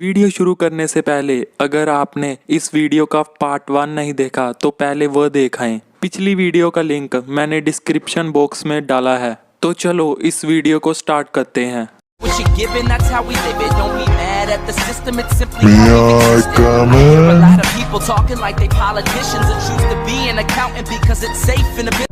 Video शुरू करने से पहले अगर आपने इस वीडियो का पार्ट 1 नहीं देखा तो पहले वह देखें। पिछली वीडियो का लिंक मैंने डिस्क्रिप्शन बॉक्स में डाला है। तो चलो इस वीडियो को स्टार्ट करते हैं।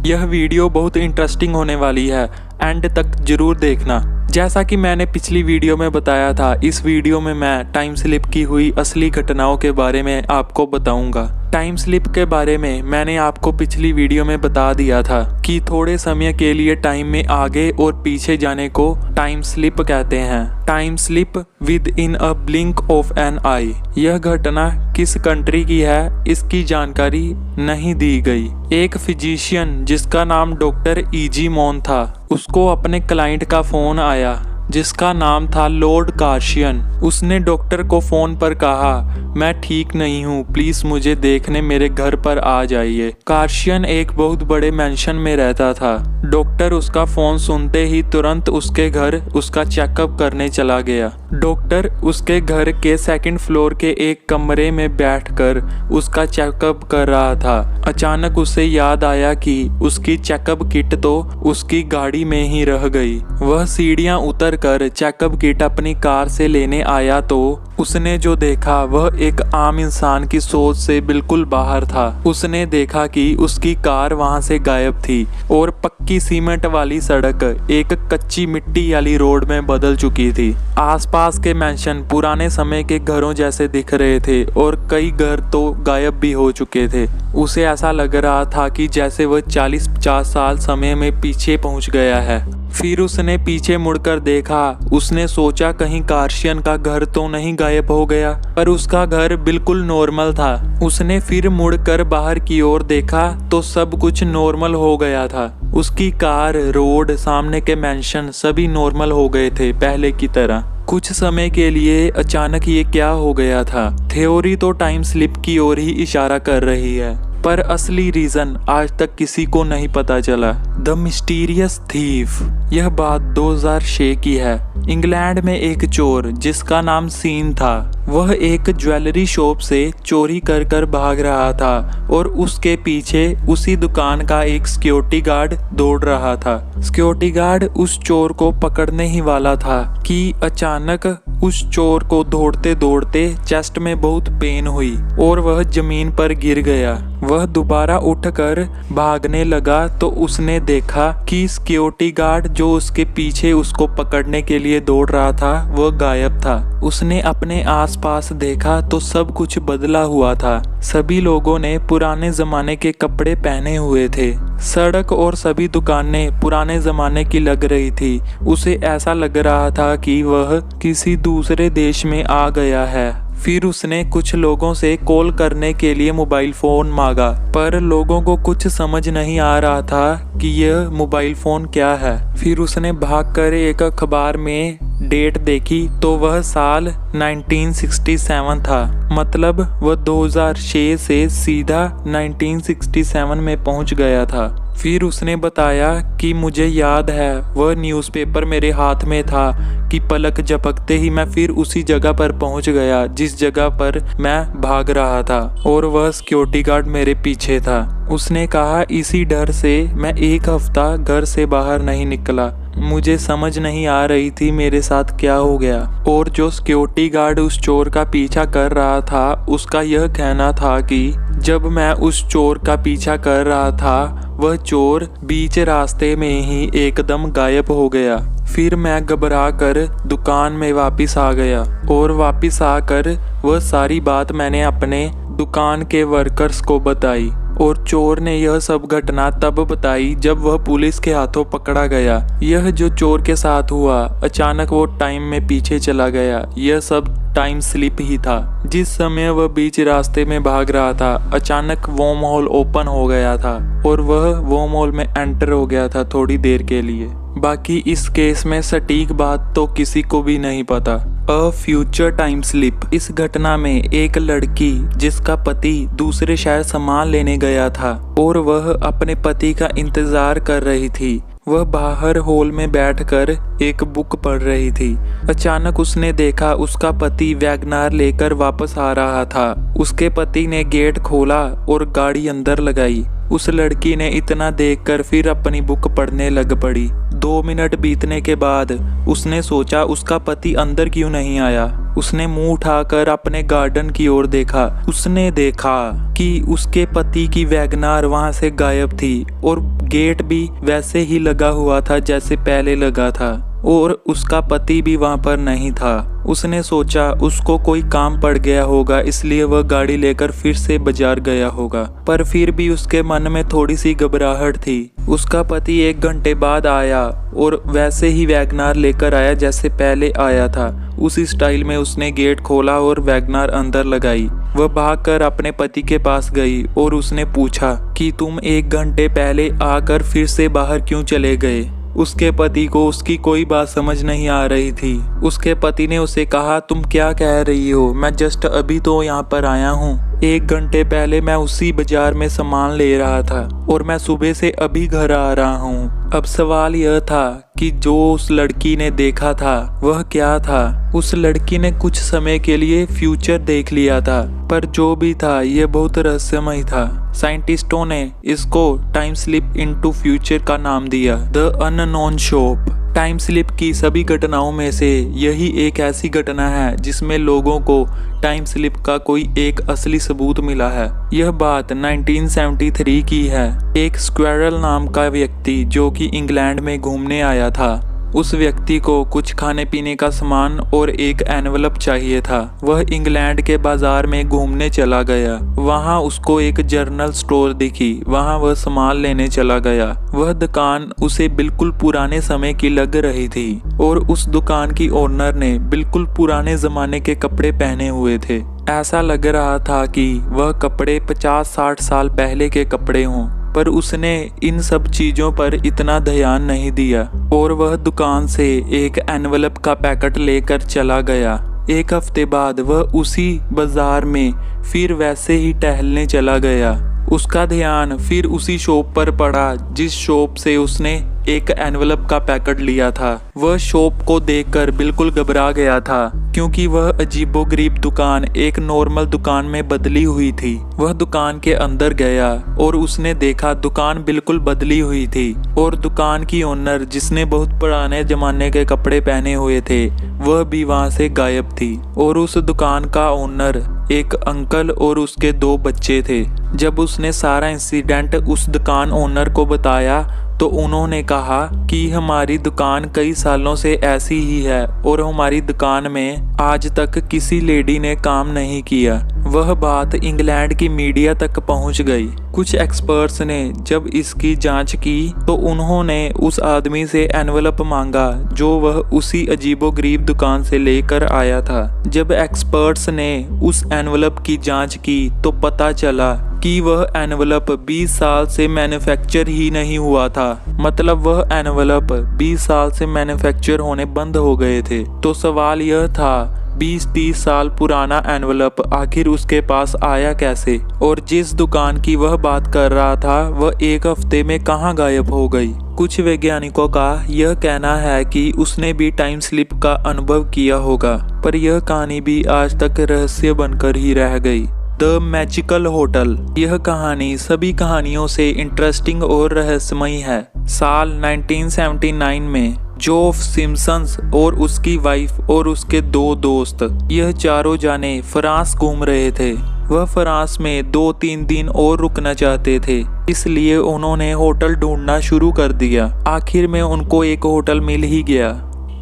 यह वीडियो बहुत इंटरेस्टिंग होने वाली है, एंड तक जरूर देखना। जैसा कि मैंने पिछली वीडियो में बताया था, इस वीडियो में मैं टाइम स्लिप की हुई असली घटनाओं के बारे में आपको बताऊंगा। टाइम स्लिप के बारे में मैंने आपको पिछली वीडियो में बता दिया था कि थोड़े समय के लिए टाइम में आगे और पीछे जाने को टाइम स्लिप कहते हैं। Time slip within a blink of an eye. यह घटना किस कंट्री की है इसकी जानकारी नहीं दी गई। एक फिजिशियन जिसका नाम डॉक्टर ईजी मॉन था, उसको अपने क्लाइंट का फोन आया जिसका नाम था लॉर्ड कार्शियन। उसने डॉक्टर को फोन पर कहा, मैं ठीक नहीं हूँ, प्लीज मुझे देखने मेरे घर पर आ जाइए। कार्शियन एक बहुत बड़े मैंशन में रहता था। डॉक्टर उसका फोन सुनते ही तुरंत उसके घर उसका चेकअप करने चला गया। डॉक्टर उसके घर के 2nd फ्लोर के एक कमरे में बैठकर उसका चेकअप कर रहा था। अचानक उसे याद आया कि उसकी चेकअप किट तो उसकी गाड़ी में ही रह गई। वह सीढ़ियां उतर कर चेकअप किट अपनी कार से लेने आया तो उसने जो देखा वह एक आम इंसान की सोच से बिल्कुल बाहर था। उसने देखा कि उसकी कार वहां से गायब थी और पक्की सीमेंट वाली सड़क एक कच्ची मिट्टी वाली रोड में बदल चुकी थी। आसपास के मैंशन पुराने समय के घरों जैसे दिख रहे थे और कई घर तो गायब भी हो चुके थे। उसे ऐसा लग रहा था कि जैसे वह 40-50 साल समय में पीछे पहुंच गया है। फिर उसने पीछे मुड़कर देखा। उसने सोचा कहीं कार्शियन का घर तो नहीं गायब हो गया, पर उसका घर बिल्कुल नॉर्मल था। उसने फिर मुड़कर बाहर की ओर देखा तो सब कुछ नॉर्मल हो गया था। उसकी कार, रोड, सामने के मैंशन सभी नॉर्मल हो गए थे पहले की तरह। कुछ समय के लिए अचानक ये क्या हो गया था। थ्योरी तो टाइम स्लिप की ओर ही इशारा कर रही है, पर असली रीजन आज तक किसी को नहीं पता चला। The mysterious thief. यह बात 2006 की है। इंग्लैंड में एक चोर जिसका नाम सीन था, वह एक ज्वेलरी शॉप से चोरी कर कर भाग रहा था और उसके पीछे उसी दुकान का एक सिक्योरिटी गार्ड दौड़ रहा था। सिक्योरिटी गार्ड उस चोर को पकड़ने ही वाला था कि अचानक उस चोर को दौड़ते दौड़ते चेस्ट में बहुत पेन हुई और वह जमीन पर गिर गया। वह दोबारा उठकर भागने लगा तो उसने देखा कि सिक्योरिटी गार्ड जो उसके पीछे उसको पकड़ने के लिए दौड़ रहा था वह गायब था। उसने अपने आसपास देखा तो सब कुछ बदला हुआ था। सभी लोगों ने पुराने जमाने के कपड़े पहने हुए थे। सड़क और सभी दुकानें पुराने जमाने की लग रही थी। उसे ऐसा लग रहा था कि वह किसी दूसरे देश में आ गया है। फिर उसने कुछ लोगों से कॉल करने के लिए मोबाइल फोन मांगा, पर लोगों को कुछ समझ नहीं आ रहा था कि यह मोबाइल फोन क्या है। फिर उसने भागकर एक अखबार में डेट देखी तो वह साल 1967 था। मतलब वह 2006 से सीधा 1967 में पहुंच गया था। फिर उसने बताया कि मुझे याद है वह न्यूज़पेपर मेरे हाथ में था कि पलक झपकते ही मैं फिर उसी जगह पर पहुंच गया जिस जगह पर मैं भाग रहा था और वह सिक्योरिटी गार्ड मेरे पीछे था। उसने कहा इसी डर से मैं एक हफ्ता घर से बाहर नहीं निकला। मुझे समझ नहीं आ रही थी मेरे साथ क्या हो गया। और जो सिक्योरिटी गार्ड उस चोर का पीछा कर रहा था उसका यह कहना था कि जब मैं उस चोर का पीछा कर रहा था वह चोर बीच रास्ते में ही एकदम गायब हो गया। फिर मैं घबरा कर दुकान में वापस आ गया और वापस आकर वह सारी बात मैंने अपने दुकान के वर्कर्स को बताई और चोर ने यह सब घटना तब बताई जब वह पुलिस के हाथों पकड़ा गया। यह जो चोर के साथ हुआ, अचानक वो टाइम में पीछे चला गया। यह सब टाइम स्लिप ही था। जिस समय वह बीच रास्ते में भाग रहा था अचानक वर्म होल ओपन हो गया था और वह वर्म होल में एंटर हो गया था थोड़ी देर के लिए। बाकी इस केस में सटीक बात तो किसी को भी नहीं पता। A future time slip. इस घटना में एक लड़की जिसका पति दूसरे शहर सामान लेने गया था और वह अपने पति का इंतजार कर रही थी, वह बाहर हॉल में बैठकर एक बुक पढ़ रही थी। अचानक उसने देखा उसका पति वैगनार लेकर वापस आ रहा था। उसके पति ने गेट खोला और गाड़ी अंदर लगाई। उस लड़की ने इतना देखकर फिर अपनी बुक पढ़ने लग पड़ी। 2 मिनट बीतने के बाद उसने सोचा उसका पति अंदर क्यों नहीं आया। उसने मुंह उठाकर अपने गार्डन की ओर देखा। उसने देखा कि उसके पति की वैगनार वहां से गायब थी और गेट भी वैसे ही लगा हुआ था जैसे पहले लगा था और उसका पति भी वहां पर नहीं था। उसने सोचा उसको कोई काम पड़ गया होगा, इसलिए वह गाड़ी लेकर फिर से बाजार गया होगा। पर फिर भी उसके मन में थोड़ी सी घबराहट थी। उसका पति 1 घंटे बाद आया और वैसे ही वैगनार लेकर आया जैसे पहले आया था। उसी स्टाइल में उसने गेट खोला और वैगनार अंदर लगाई। वह भागकर अपने पति के पास गई और उसने पूछा कि तुम 1 घंटे पहले आकर फिर से बाहर क्यों चले गए। उसके पति को उसकी कोई बात समझ नहीं आ रही थी। उसके पति ने उसे कहा, तुम क्या कह रही हो, मैं जस्ट अभी तो यहाँ पर आया हूँ। 1 घंटे पहले मैं उसी बाजार में सामान ले रहा था और मैं सुबह से अभी घर आ रहा हूँ। अब सवाल यह था कि जो उस लड़की ने देखा था वह क्या था। उस लड़की ने कुछ समय के लिए फ्यूचर देख लिया था, पर जो भी था यह बहुत रहस्यमय था। साइंटिस्टों ने इसको टाइम स्लिप इनटू फ्यूचर का नाम दिया, the unknown shop. Time slip की सभी घटनाओं में से यही एक ऐसी घटना है जिसमें लोगों को टाइम स्लिप का कोई एक असली सबूत मिला है। यह बात 1973 की है। एक स्क्वेरल नाम का व्यक्ति जो कि इंग्लैंड में घूमने आया था, उस व्यक्ति को कुछ खाने पीने का सामान और एक एनवलप चाहिए था। वह इंग्लैंड के बाजार में घूमने चला गया। वहां उसको एक जनरल स्टोर दिखी। वहां वह सामान लेने चला गया। वह दुकान उसे बिल्कुल पुराने समय की लग रही थी और उस दुकान की ओनर ने बिल्कुल पुराने जमाने के कपड़े पहने हुए थे। ऐसा लग रहा था कि वह कपड़े 50-60 साल पहले के कपड़े हों, पर उसने इन सब चीजों पर इतना ध्यान नहीं दिया और वह दुकान से एक एनवलप का पैकेट लेकर चला गया। 1 हफ्ते बाद वह उसी बाजार में फिर वैसे ही टहलने चला गया। उसका ध्यान फिर उसी शॉप पर पड़ा जिस शॉप से उसने एक एनवलप का पैकेट लिया था। वह शॉप को देखकर बिल्कुल घबरा गया था क्योंकि वह अजीबोगरीब दुकान एक नॉर्मल दुकान में बदली हुई थी। वह दुकान के अंदर गया और उसने देखा दुकान बिल्कुल बदली हुई थी और दुकान की ओनर जिसने बहुत पुराने जमाने के कपड़े पहने हुए थे वह भी वहां से गायब थी। और उस दुकान का ओनर एक अंकल और उसके 2 बच्चे थे। जब उसने सारा इंसिडेंट उस दुकान ओनर को बताया तो उन्होंने कहा कि हमारी दुकान कई सालों से ऐसी ही है और हमारी दुकान में आज तक किसी लेडी ने काम नहीं किया। वह बात इंग्लैंड की मीडिया तक पहुंच गई। कुछ एक्सपर्ट्स ने जब इसकी जांच की तो उन्होंने उस आदमी से एनवलप मांगा जो वह उसी अजीबोगरीब दुकान से लेकर आया था। जब एक्सपर्ट्स ने उस एनवलप की जांच की तो पता चला कि वह एनवलप 20 साल से मैन्युफैक्चर ही नहीं हुआ था। मतलब वह एनवलप 20 साल से मैन्युफैक्चर होने बंद हो गए थे। तो सवाल यह था 20-30 साल पुराना एनवलप आखिर उसके पास आया कैसे, और जिस दुकान की वह बात कर रहा था वह 1 हफ्ते में कहां गायब हो गई। कुछ वैज्ञानिकों का यह कहना है कि उसने भी टाइम स्लिप का अनुभव किया होगा, पर यह कहानी भी आज तक रहस्य बनकर ही रह गई। The magical hotel. यह कहानी सभी कहानियों से इंटरेस्टिंग और रहस्यमय है। साल 1979 में जोफ सिम्पसन्स और उसकी वाइफ और उसके 2 दोस्त, यह चारों जाने फ्रांस घूम रहे थे। वह फ्रांस में 2-3 दिन और रुकना चाहते थे, इसलिए उन्होंने होटल ढूंढना शुरू कर दिया। आखिर में उनको एक होटल मिल ही गया।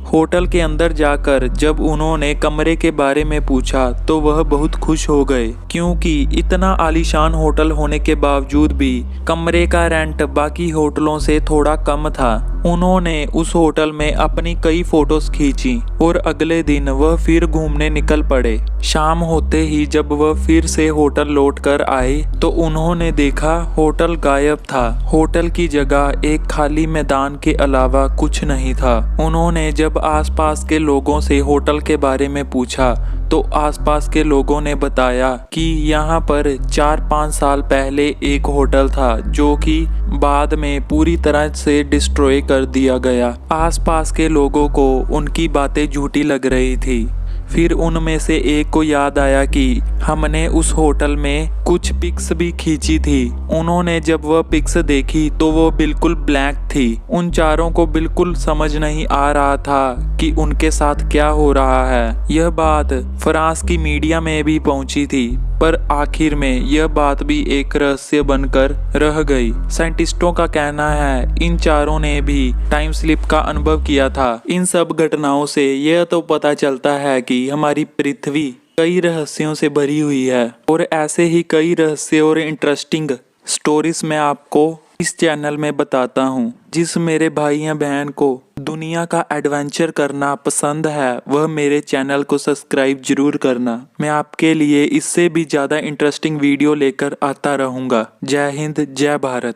होटल के अंदर जाकर जब उन्होंने कमरे के बारे में पूछा तो वह बहुत खुश हो गए, क्योंकि इतना आलीशान होटल होने के बावजूद भी कमरे का रेंट बाकी होटलों से थोड़ा कम था। उन्होंने उस होटल में अपनी कई फोटोज खींची और अगले दिन वह फिर घूमने निकल पड़े। शाम होते ही जब वह फिर से होटल लौट कर आए तो उन्होंने देखा होटल गायब था। होटल की जगह एक खाली मैदान के अलावा कुछ नहीं था। उन्होंने जब आसपास के लोगों से होटल के बारे में पूछा तो आसपास के लोगों ने बताया कि यहाँ पर 4-5 साल पहले एक होटल था जो कि बाद में पूरी तरह से डिस्ट्रॉय कर दिया गया। आसपास के लोगों को उनकी बातें झूठी लग रही थी। फिर उनमें से एक को याद आया कि हमने उस होटल में कुछ पिक्स भी खींची थी। उन्होंने जब वह पिक्स देखी तो वो बिल्कुल ब्लैंक थी। उन चारों को बिल्कुल समझ नहीं आ रहा था कि उनके साथ क्या हो रहा है। यह बात फ्रांस की मीडिया में भी पहुंची थी, पर आखिर में यह बात भी एक रहस्य बनकर रह गई। साइंटिस्टों का कहना है इन चारों ने भी टाइम स्लिप का अनुभव किया था। इन सब घटनाओं से यह तो पता चलता है कि हमारी पृथ्वी कई रहस्यों से भरी हुई है, और ऐसे ही कई रहस्य और इंटरेस्टिंग स्टोरीज मैं आपको इस चैनल में बताता हूँ। जिस मेरे भाई या बहन को दुनिया का एडवेंचर करना पसंद है वह मेरे चैनल को सब्सक्राइब जरूर करना। मैं आपके लिए इससे भी ज़्यादा इंटरेस्टिंग वीडियो लेकर आता रहूँगा। जय हिंद, जय भारत।